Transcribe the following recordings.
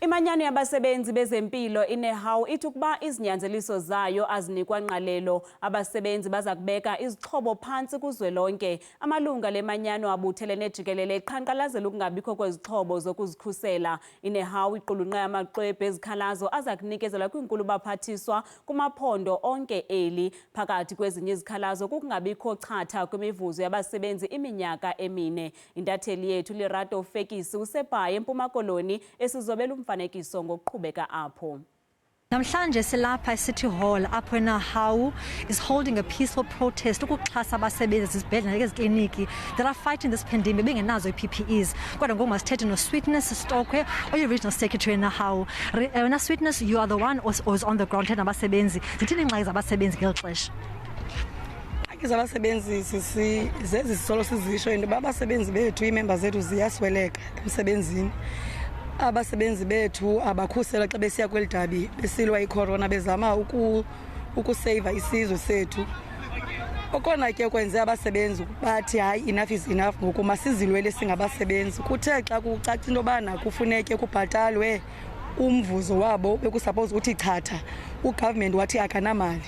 Imanyano yabasebenzi bezempilo Inehawu ithi ukuba izinyanzeliso zayo azinikwa ngqalelo. Abasebenzi bazakubeka izixhobo phantsi kuzwelonke. Amalungu alemanyano abuthelene jikelele eqhanqalazela ukungabikho kwezixhobo zokuzikhusela. Inehawu iqulunqe amaxwebhu ezikhalazo azakunikezelwa kwiinkulubaphathiswa kumaphondo onke eli. Phakathi kwezinye izikhalazo kukungabikho chatha kwimivuzo yabasebenzi iminyaka emine. Intatheli yethu Lirato Fekisi useBhayi eMpuma Koloni esizobela umfanekiso ngokuqhubeka apho. Namhlanje silapha eCity Hall apho Inehawu is holding a peaceful protest ukuxhasa abasebenzi ezibhedlela nezikliniki that are fighting this pandemic bengenazo ii-PPEs. Kodwa ngoku masithethe noSweetness Stokwe, oyi-Regional Secretary Inehawu. Wena Sweetness, you are the one who's on the ground thetha nabasebenzi. Zithini iingxaki zabasebenzi ngeli xesha? Ingxaki zabasebenzi zezi sisolo sizisho into uba abasebenzi bethu, iimemba zethu ziyasweleka emsebenzini. Abasebenzi bethu abakhuselwa xa besiya kweli dabi besilwa icorona bezama ukuseva isizwe sethu. Okona ke kwenze abasebenzi bathi hayi, enough is enough, ngoku masizilwele singabasebenzi. Kuthe xa kucaca into yobana kufuneke kubhatalwe umvuzo wabo bekusuppose uthi chatha, ugovernment wathi akanamali.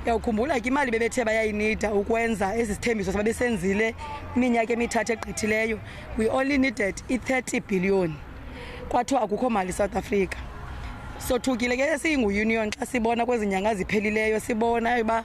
Uyawukhumbula ke imali bebethe bayayinida ukwenza ezi sithembiso sababesenzile iminyaka emithathu egqithileyo. We only needed i-30 billion. Kwathiwa akukho mali South Africa. Sothukile ke singu-union xa sibona kwezi nyanga ziphelileyo sibona uba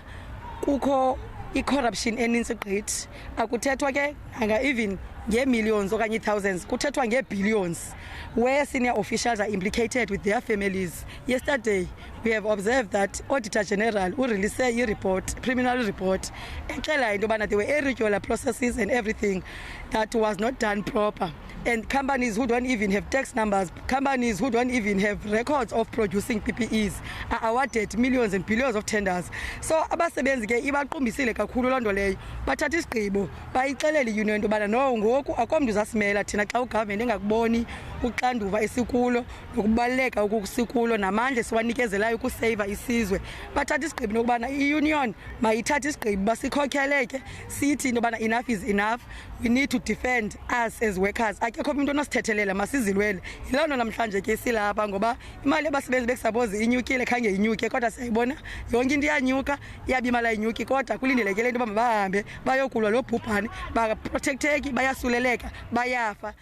kukho i-corruption eninzi gqithi. Akuthethwa ke even nge-millions okanye thousands, kuthethwa nge-billions, where senior officials are implicated with their families. Yesterday we have observed that Auditor General released a report, criminal report, exela into yobana there were irregular processes and everything that was not done proper. And companies who don't even have tax numbers, companies who don't even have records of producing PPEs are awarded millions and billions of tenders. So abasebenzi ke ibaqumbisile kakhulu loo nto leyo. Bathatha isigqibo bayixelele i-union into yobana no, ngoku akomntu uzasimela thina xa ugovernment engakuboni uxanduva esikulo nokubaluleka ukusikulo namandla siwanikezelayo ukuseva isizwe. Bathatha isigqibo nokubana i-union mayithatha isigqibo basikhokheleke sithi into yobana enough is enough, we need to defend us as workers. Akekho umuntu onosithethelela, masizilwele. Yiloo nto namhlanje ke silapha ngoba imali yabasebenzi bekusapoze inyukile khange inyuke, kodwa siyayibona yonke into iyanyuka, iyabimala inyuki, kodwa kulindelekile into yoba mabahambe bayokulwa lo bhubhane, baprotecteki, bayasuleleka, bayafa.